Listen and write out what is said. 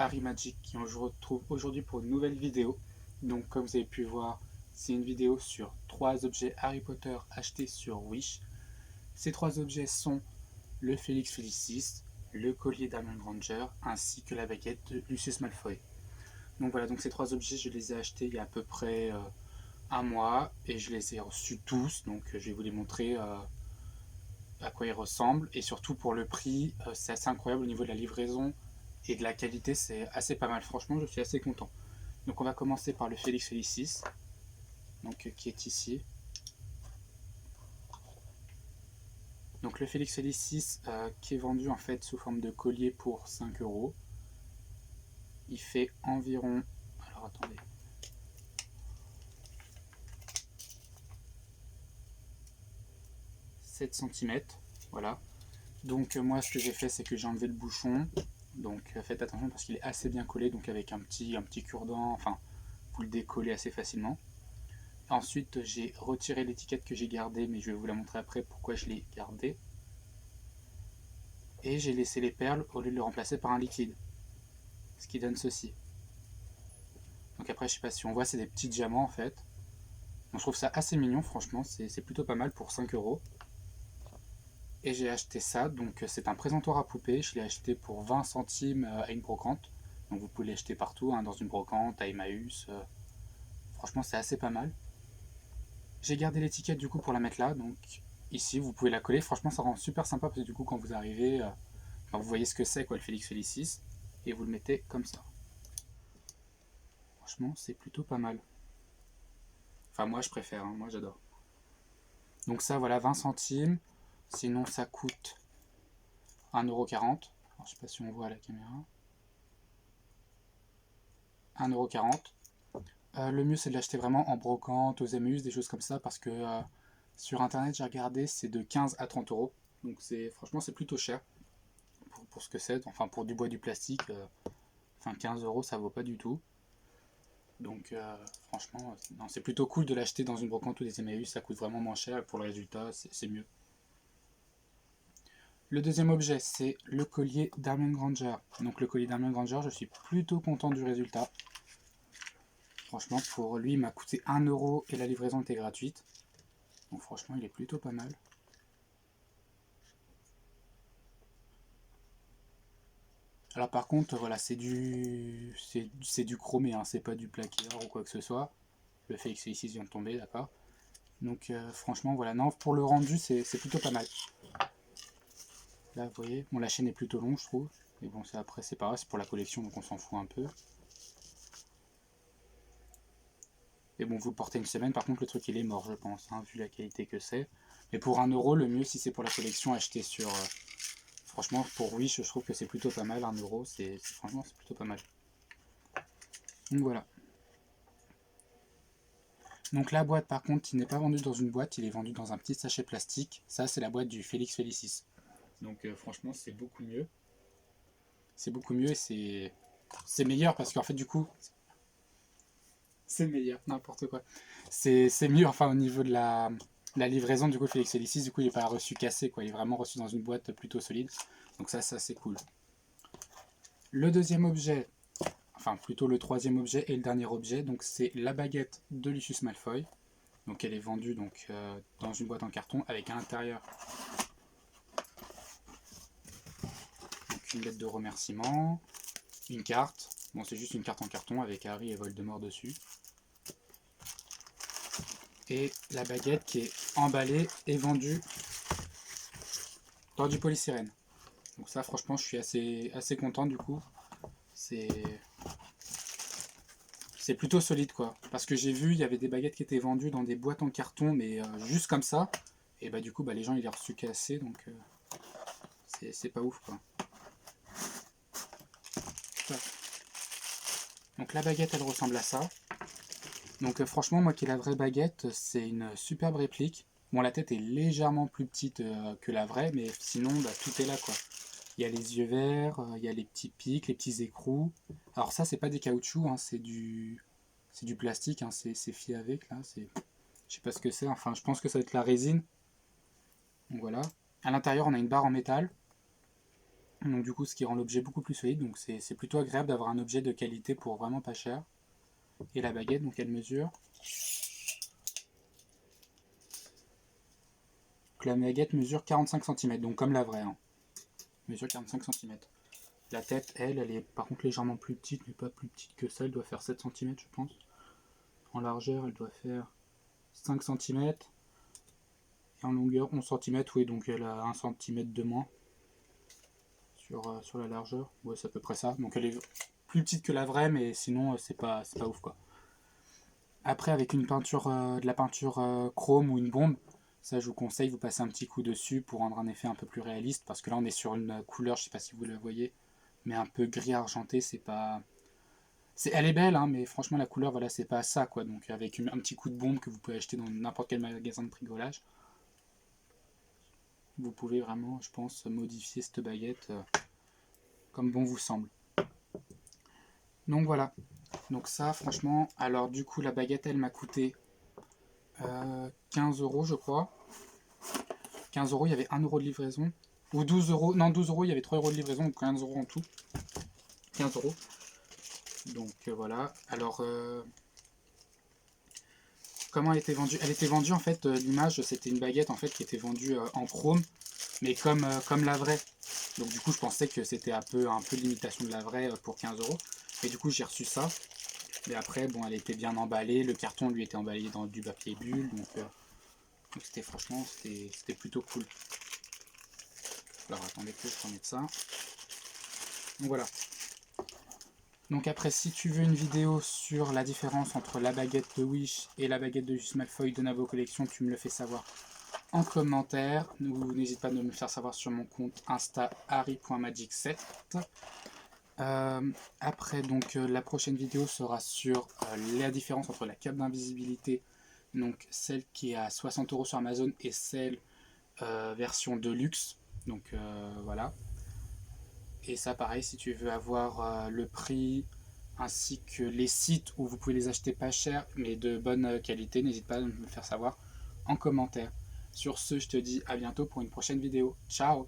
Harry Magic qui on se retrouve aujourd'hui pour une nouvelle vidéo. Donc comme vous avez pu voir, c'est une vidéo sur 3 objets Harry Potter achetés sur Wish. Ces 3 objets sont le Félix Felicis, le collier d'Hermione Granger ainsi que la baguette de Lucius Malfoy. Donc voilà, donc ces 3 objets je les ai achetés il y a à peu près un mois et je les ai reçus tous, donc je vais vous les montrer à quoi ils ressemblent et surtout pour le prix, c'est assez incroyable au niveau de la livraison et de la qualité, c'est assez pas mal. Franchement, je suis assez content. Donc on va commencer par le Félix Felicis, donc qui est ici. Donc le Félix Felicis qui est vendu en fait sous forme de collier pour 5 €. Il fait environ, alors attendez, « 7 cm, voilà. Donc moi ce que j'ai fait, c'est que j'ai enlevé le bouchon. Donc faites attention parce qu'il est assez bien collé, donc avec un petit cure-dent, enfin vous le décollez assez facilement. Ensuite j'ai retiré l'étiquette que j'ai gardée, mais je vais vous la montrer après pourquoi je l'ai gardée. Et j'ai laissé les perles au lieu de le remplacer par un liquide, ce qui donne ceci. Donc après je sais pas si on voit, c'est des petits diamants en fait. Donc, je trouve ça assez mignon, franchement, c'est plutôt pas mal pour 5 €. Et j'ai acheté ça, donc c'est un présentoir à poupée, je l'ai acheté pour 20 centimes à une brocante. Donc vous pouvez l'acheter partout, hein, dans une brocante, à Emmaüs. Franchement c'est assez pas mal. J'ai gardé l'étiquette du coup pour la mettre là, donc ici vous pouvez la coller, franchement ça rend super sympa parce que du coup quand vous arrivez, vous voyez ce que c'est quoi le Félix Felicis, et vous le mettez comme ça. Franchement c'est plutôt pas mal. Enfin moi je préfère, hein, moi j'adore. Donc ça voilà 20 centimes, sinon ça coûte 1,40 €. Alors, je sais pas si on voit à la caméra. 1,40 €. Le mieux c'est de l'acheter vraiment en brocante, aux Emmaüs, des choses comme ça, parce que sur internet j'ai regardé, c'est de 15 à 30 €. Donc franchement c'est plutôt cher pour ce que c'est. Enfin pour du bois, du plastique, enfin 15 € ça vaut pas du tout. Donc franchement c'est plutôt cool de l'acheter dans une brocante ou des Emmaüs, ça coûte vraiment moins cher et pour le résultat c'est mieux. Le deuxième objet c'est le collier d'Hermione Granger. Donc le collier d'Hermione Granger, je suis plutôt content du résultat. Franchement, pour lui, il m'a coûté 1 € et la livraison était gratuite. Donc franchement, il est plutôt pas mal. Alors par contre, voilà, c'est du chromé, hein, c'est pas du plaqué or ou quoi que ce soit. Le Félix Felicis vient de tomber, d'accord. Donc franchement, voilà, non, pour le rendu, c'est plutôt pas mal. Là, vous voyez, bon, la chaîne est plutôt longue, je trouve. Mais bon, après, c'est pareil, c'est pour la collection, donc on s'en fout un peu. Et bon, vous le portez une semaine, par contre, le truc, il est mort, je pense, hein, vu la qualité que c'est. Mais pour 1 €, le mieux, si c'est pour la collection, acheter sur... franchement, pour Wish, je trouve que c'est plutôt pas mal, 1 €, franchement, c'est plutôt pas mal. Donc voilà. Donc la boîte, par contre, il n'est pas vendu dans une boîte, il est vendu dans un petit sachet plastique. Ça, c'est la boîte du Félix Felicis. Donc franchement, c'est beaucoup mieux. C'est beaucoup mieux et c'est meilleur parce qu'en fait, du coup, c'est meilleur, n'importe quoi. C'est mieux, enfin, au niveau de la livraison, du coup, Félix Felicis, du coup, il n'est pas reçu cassé, quoi. Il est vraiment reçu dans une boîte plutôt solide. Donc ça c'est cool. Le deuxième objet, enfin plutôt le troisième objet et le dernier objet, donc c'est la baguette de Lucius Malfoy. Donc elle est vendue donc, dans une boîte en carton avec à l'intérieur une lettre de remerciement, une carte. Bon, c'est juste une carte en carton avec Harry et Voldemort dessus. Et la baguette qui est emballée et vendue dans du polystyrène. Donc ça, franchement, je suis assez content du coup. C'est plutôt solide quoi. Parce que j'ai vu, il y avait des baguettes qui étaient vendues dans des boîtes en carton, mais juste comme ça. Et bah du coup, les gens ils les ont reçus cassés, donc c'est pas ouf quoi. Donc la baguette, elle ressemble à ça. Donc franchement, moi qui ai la vraie baguette, c'est une superbe réplique. Bon, la tête est légèrement plus petite que la vraie, mais sinon, tout est là quoi. Il y a les yeux verts, il y a les petits pics, les petits écrous. Alors ça, c'est pas des caoutchoucs, hein, c'est du plastique, hein, c'est fait avec là. Je sais pas ce que c'est. Enfin, je pense que ça va être la résine. Donc voilà. À l'intérieur, on a une barre en métal. Donc du coup, ce qui rend l'objet beaucoup plus solide. Donc c'est plutôt agréable d'avoir un objet de qualité pour vraiment pas cher. Et la baguette, donc elle mesure. Donc la baguette mesure 45 cm, donc comme la vraie. Hein. Mesure 45 cm. La tête, elle est par contre légèrement plus petite, mais pas plus petite que ça. Elle doit faire 7 cm, je pense. En largeur, elle doit faire 5 cm. Et en longueur, 11 cm. Oui, donc elle a 1 cm de moins sur la largeur. Ouais, c'est à peu près ça. Donc elle est plus petite que la vraie, mais sinon, c'est pas ouf, quoi. Après, avec une peinture, de la peinture chrome ou une bombe, ça je vous conseille, vous passez un petit coup dessus pour rendre un effet un peu plus réaliste, parce que là on est sur une couleur, je sais pas si vous la voyez, mais un peu gris argenté, c'est pas... elle est belle, hein, mais franchement la couleur, voilà, c'est pas ça, quoi. Donc avec un petit coup de bombe que vous pouvez acheter dans n'importe quel magasin de bricolage, vous pouvez vraiment, je pense, modifier cette baguette comme bon vous semble. Donc voilà. Donc ça, franchement, alors du coup la baguette, elle m'a coûté 15 euros, je crois. 15 euros, il y avait 1 euro de livraison. Ou 12 euros. Non, 12 euros, il y avait 3 euros de livraison, donc 15 euros en tout. 15 euros. Donc voilà. Alors, comment elle était vendue? Elle était vendue en fait, l'image, c'était une baguette en fait qui était vendue en chrome, mais comme la vraie. Donc du coup, je pensais que c'était un peu l'imitation de la vraie pour 15 euros. Et du coup, j'ai reçu ça. Mais après, bon, elle était bien emballée. Le carton lui était emballé dans du papier bulle. Donc c'était franchement, c'était plutôt cool. Alors attendez que je remette ça. Donc voilà. Donc après, si tu veux une vidéo sur la différence entre la baguette de Wish et la baguette de Juste Malfoy de Navo Collection, tu me le fais savoir en commentaire. N'hésite pas à me le faire savoir sur mon compte Insta harry.magic7. Après, donc la prochaine vidéo sera sur la différence entre la cape d'invisibilité, donc celle qui est à 60 euros sur Amazon et celle version Deluxe. Donc voilà. Et ça, pareil, si tu veux avoir le prix ainsi que les sites où vous pouvez les acheter pas cher mais de bonne qualité, n'hésite pas à me le faire savoir en commentaire. Sur ce, je te dis à bientôt pour une prochaine vidéo. Ciao!